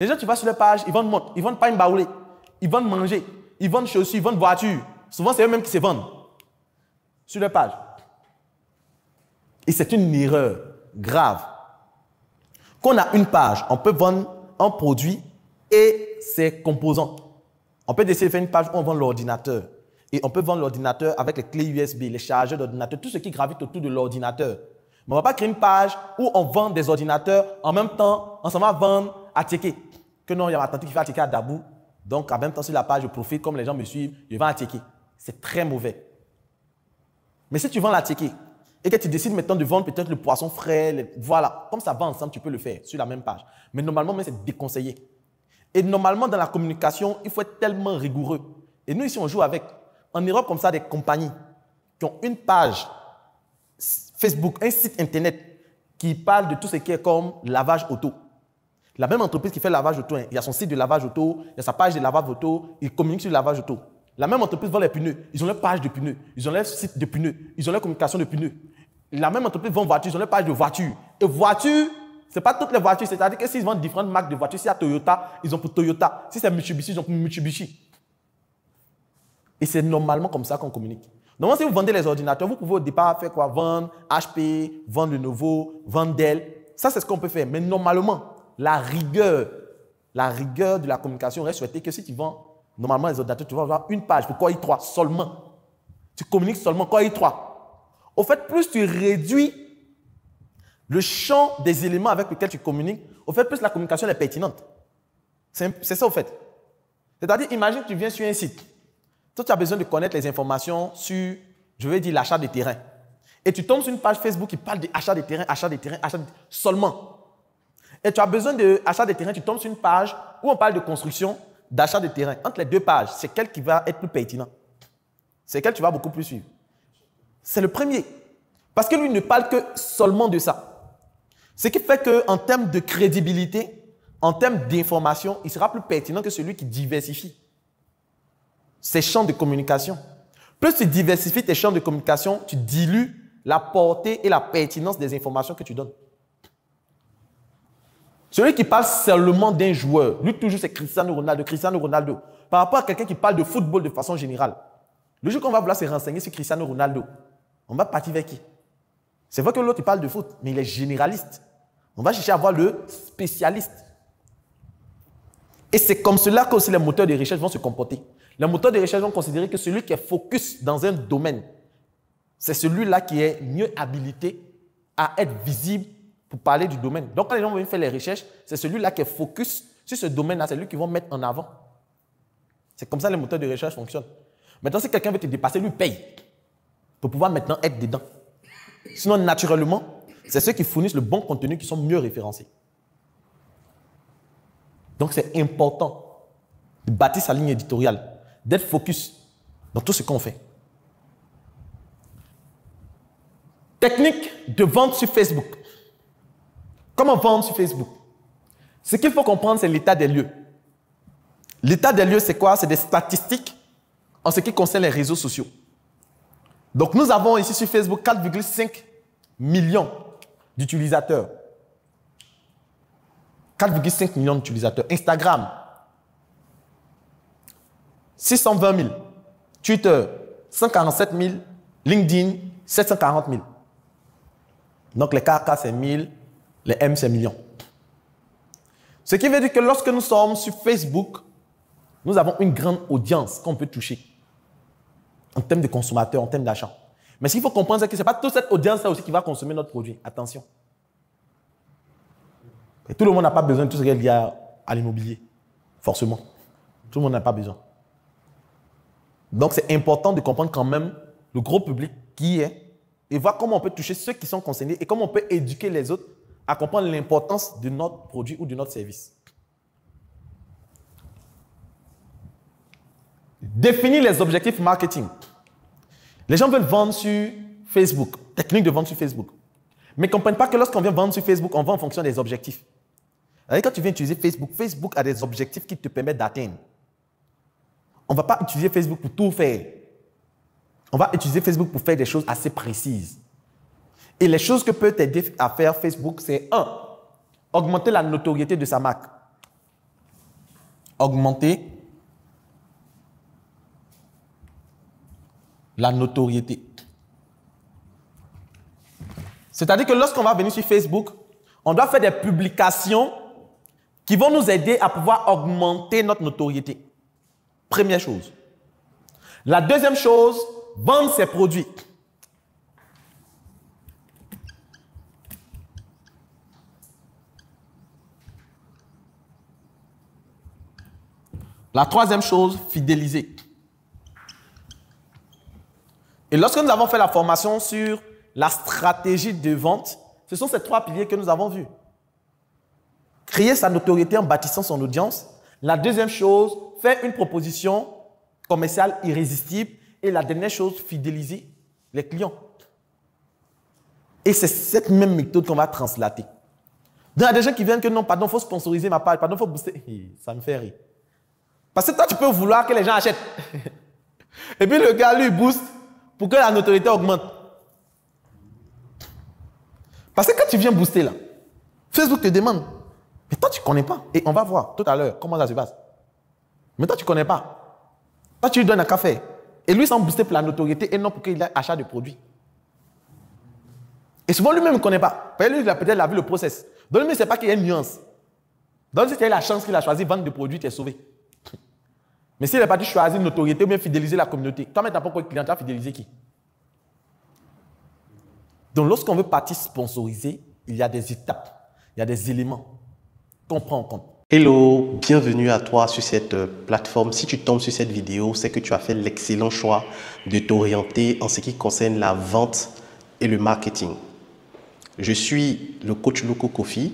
Les gens, tu vas sur leur page, ils vendent montre, ils vendent pas une baoulée, ils vendent manger, ils vendent chaussures, ils vendent voitures. Souvent, c'est eux-mêmes qui se vendent sur leur page. Et c'est une erreur grave. Quand on a une page, on peut vendre un produit et ses composants. On peut décider de faire une page où on vend l'ordinateur. Et on peut vendre l'ordinateur avec les clés USB, les chargeurs d'ordinateur, tout ce qui gravite autour de l'ordinateur. Mais on ne va pas créer une page où on vend des ordinateurs en même temps, on s'en va vendre à Tchéké. Que non, il y a ma tante qui fait à Tchéké à Dabou. Donc, en même temps, sur la page, je profite, comme les gens me suivent, je vends à Tchéké. C'est très mauvais. Mais si tu vends la Tchéké et que tu décides maintenant de vendre peut-être le poisson frais, voilà, comme ça va ensemble, tu peux le faire sur la même page. Mais normalement, c'est déconseillé. Et normalement, dans la communication, il faut être tellement rigoureux. Et nous, ici, on joue avec, en Europe, comme ça, des compagnies qui ont une page Facebook, un site Internet qui parle de tout ce qui est comme lavage auto. La même entreprise qui fait lavage auto, il y a son site de lavage auto, il y a sa page de lavage auto, il communique sur le lavage auto. La même entreprise vend les pneus, ils ont leur page de pneus, ils ont leur site de pneus, ils ont leur communication de pneus. La même entreprise vend voiture, ils ont leur page de voiture. Et voiture, ce n'est pas toutes les voitures, c'est-à-dire que s'ils vendent différentes marques de voitures, s'il y a Toyota, ils ont pour Toyota. Si c'est Mitsubishi, ils ont pour Mitsubishi. Et c'est normalement comme ça qu'on communique. Normalement, si vous vendez les ordinateurs, vous pouvez au départ faire quoi? Vendre HP, vendre Lenovo, vendre Dell. Ça, c'est ce qu'on peut faire. Mais normalement, la rigueur de la communication reste souhaitée que si tu vends normalement les ordinateurs, tu vas avoir une page pour Core i3 seulement. Tu communiques seulement Core i3. Au fait, plus tu réduis le champ des éléments avec lesquels tu communiques, au fait, plus la communication est pertinente. C'est ça, au fait. C'est-à-dire, imagine que tu viens sur un site. Toi, tu as besoin de connaître les informations sur, je vais dire, l'achat des terrains. Et tu tombes sur une page Facebook qui parle d'achat des terrains, seulement. Et tu as besoin d'achat des terrains, tu tombes sur une page où on parle de construction, d'achat de terrain. Entre les deux pages, c'est quel qui va être plus pertinent? C'est quel tu vas beaucoup plus suivre? C'est le premier. Parce que lui ne parle que seulement de ça. Ce qui fait qu'en termes de crédibilité, en termes d'information, il sera plus pertinent que celui qui diversifie ses champs de communication. Plus tu diversifies tes champs de communication, tu dilues la portée et la pertinence des informations que tu donnes. Celui qui parle seulement d'un joueur, lui toujours c'est Cristiano Ronaldo. Par rapport à quelqu'un qui parle de football de façon générale, le jour qu'on va vouloir se renseigner sur Cristiano Ronaldo, on va partir vers qui? C'est vrai que l'autre il parle de foot, mais il est généraliste. On va chercher à voir le spécialiste. Et c'est comme cela que aussi les moteurs de recherche vont se comporter. Les moteurs de recherche vont considérer que celui qui est focus dans un domaine, c'est celui-là qui est mieux habilité à être visible pour parler du domaine. Donc, quand les gens vont faire les recherches, c'est celui-là qui est focus sur ce domaine-là, c'est lui qu'ils vont mettre en avant. C'est comme ça que les moteurs de recherche fonctionnent. Maintenant, si quelqu'un veut te dépasser, lui paye pour pouvoir maintenant être dedans. Sinon, naturellement, c'est ceux qui fournissent le bon contenu qui sont mieux référencés. Donc, c'est important de bâtir sa ligne éditoriale, d'être focus dans tout ce qu'on fait. Technique de vente sur Facebook. Comment vendre sur Facebook? Ce qu'il faut comprendre, c'est l'état des lieux. L'état des lieux, c'est quoi? C'est des statistiques en ce qui concerne les réseaux sociaux. Donc, nous avons ici sur Facebook 4,5 millions d'utilisateurs. 4,5 millions d'utilisateurs. Instagram, 620 000. Twitter, 147 000. LinkedIn, 740 000. Donc, les KK, c'est 1000. Les M, c'est millions. Ce qui veut dire que lorsque nous sommes sur Facebook, nous avons une grande audience qu'on peut toucher en termes de consommateurs, en termes d'achat. Mais ce qu'il faut comprendre, c'est que ce n'est pas toute cette audience-là aussi qui va consommer notre produit. Attention. Et tout le monde n'a pas besoin de tout ce qui est lié à l'immobilier. Forcément. Tout le monde n'a pas besoin. Donc, c'est important de comprendre quand même le gros public qui est et voir comment on peut toucher ceux qui sont concernés et comment on peut éduquer les autres à comprendre l'importance de notre produit ou de notre service. Définir les objectifs marketing. Les gens veulent vendre sur Facebook, technique de vente sur Facebook. Mais ne comprennent pas que lorsqu'on vient vendre sur Facebook, on vend en fonction des objectifs. Alors, quand tu viens utiliser Facebook, Facebook a des objectifs qui te permettent d'atteindre. On ne va pas utiliser Facebook pour tout faire. On va utiliser Facebook pour faire des choses assez précises. Et les choses que peut t'aider à faire Facebook, c'est 1. Augmenter la notoriété de sa marque. augmenter la notoriété. C'est-à-dire que lorsqu'on va venir sur Facebook, on doit faire des publications qui vont nous aider à pouvoir augmenter notre notoriété. Première chose. La deuxième chose, vendre ses produits. La troisième chose, fidéliser. Et lorsque nous avons fait la formation sur la stratégie de vente, ce sont ces trois piliers que nous avons vus. Créer sa notoriété en bâtissant son audience. La deuxième chose, faire une proposition commerciale irrésistible. Et la dernière chose, fidéliser les clients. Et c'est cette même méthode qu'on va translater. Donc, il y a des gens qui viennent que non, pardon, il faut sponsoriser ma page, pardon, il faut booster. Ça me fait rire. Parce que toi, tu peux vouloir que les gens achètent. Et puis le gars, lui, booste pour que la notoriété augmente. Parce que quand tu viens booster là, Facebook te demande, mais toi, tu ne connais pas. Et on va voir tout à l'heure comment ça se passe. Mais toi, tu ne connais pas. Toi, tu lui donnes un café. Et lui, sans booster pour la notoriété et non pour qu'il ait achat de produits. Et souvent, lui-même ne connaît pas. Parce que lui, il a peut-être vu le process. Donc, lui, il ne sait pas qu'il y a une nuance. Donc, si tu as eu la chance qu'il a choisi vendre des produits, tu es sauvé. Mais s'il n'a pas dû choisir une notoriété ou bien fidéliser la communauté, toi-même, tu n'as pas encore de client, tu as fidélisé qui? Donc, lorsqu'on veut partir sponsoriser, il y a des étapes, il y a des éléments qu'on prend en compte. Hello, bienvenue à toi sur cette plateforme. Si tu tombes sur cette vidéo, c'est que tu as fait l'excellent choix de t'orienter en ce qui concerne la vente et le marketing. Je suis le coach Loco Kofi.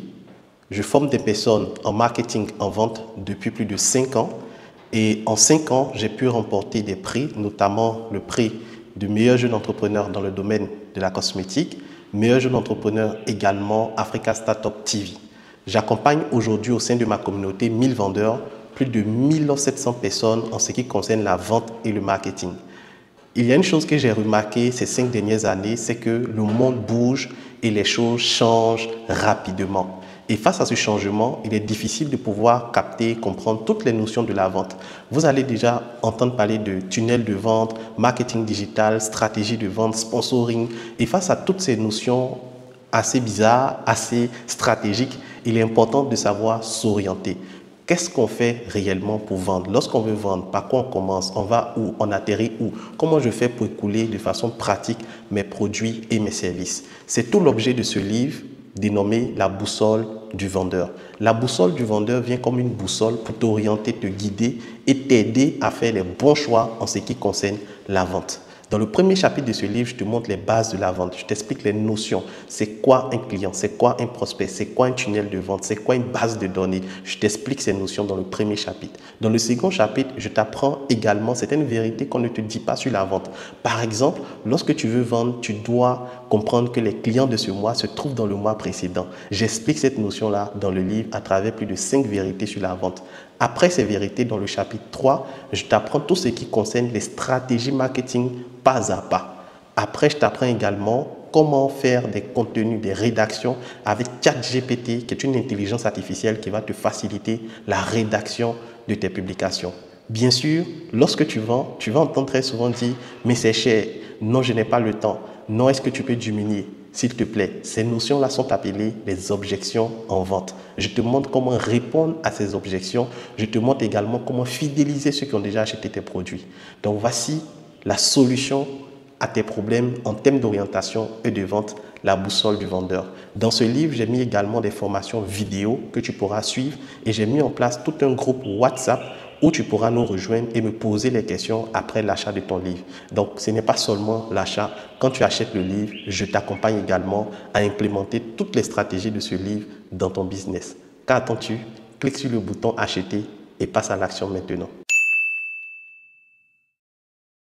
Je forme des personnes en marketing, en vente depuis plus de 5 ans. Et en 5 ans, j'ai pu remporter des prix, notamment le prix du meilleur jeune entrepreneur dans le domaine de la cosmétique, meilleur jeune entrepreneur également Africa Startup TV. J'accompagne aujourd'hui au sein de ma communauté 1000 vendeurs, plus de 1700 personnes en ce qui concerne la vente et le marketing. Il y a une chose que j'ai remarqué ces 5 dernières années, c'est que le monde bouge et les choses changent rapidement. Et face à ce changement, il est difficile de pouvoir capter et comprendre toutes les notions de la vente. Vous allez déjà entendre parler de tunnel de vente, marketing digital, stratégie de vente, sponsoring. Et face à toutes ces notions assez bizarres, assez stratégiques, il est important de savoir s'orienter. Qu'est-ce qu'on fait réellement pour vendre? Lorsqu'on veut vendre, par quoi on commence? On va où? On atterrit où? Comment je fais pour écouler de façon pratique mes produits et mes services? C'est tout l'objet de ce livre dénommé la boussole du vendeur. La boussole du vendeur vient comme une boussole pour t'orienter, te guider et t'aider à faire les bons choix en ce qui concerne la vente. Dans le premier chapitre de ce livre, je te montre les bases de la vente. Je t'explique les notions. C'est quoi un client? C'est quoi un prospect? C'est quoi un tunnel de vente? C'est quoi une base de données? Je t'explique ces notions dans le premier chapitre. Dans le second chapitre, je t'apprends également certaines vérités qu'on ne te dit pas sur la vente. Par exemple, lorsque tu veux vendre, tu dois comprendre que les clients de ce mois se trouvent dans le mois précédent. J'explique cette notion-là dans le livre à travers plus de 5 vérités sur la vente. Après ces vérités, dans le chapitre 3, je t'apprends tout ce qui concerne les stratégies marketing pas à pas. Après, je t'apprends également comment faire des contenus, des rédactions avec ChatGPT, qui est une intelligence artificielle qui va te faciliter la rédaction de tes publications. Bien sûr, lorsque tu vends, tu vas entendre très souvent dire « mais c'est cher, non, je n'ai pas le temps, non, est-ce que tu peux diminuer ?» S'il te plaît, ces notions-là sont appelées les objections en vente. Je te montre comment répondre à ces objections. Je te montre également comment fidéliser ceux qui ont déjà acheté tes produits. Donc, voici la solution à tes problèmes en termes d'orientation et de vente, la boussole du vendeur. Dans ce livre, j'ai mis également des formations vidéo que tu pourras suivre et j'ai mis en place tout un groupe WhatsApp où tu pourras nous rejoindre et me poser les questions après l'achat de ton livre. Donc, ce n'est pas seulement l'achat. Quand tu achètes le livre, je t'accompagne également à implémenter toutes les stratégies de ce livre dans ton business. Qu'attends-tu? Clique sur le bouton « Acheter » et passe à l'action maintenant.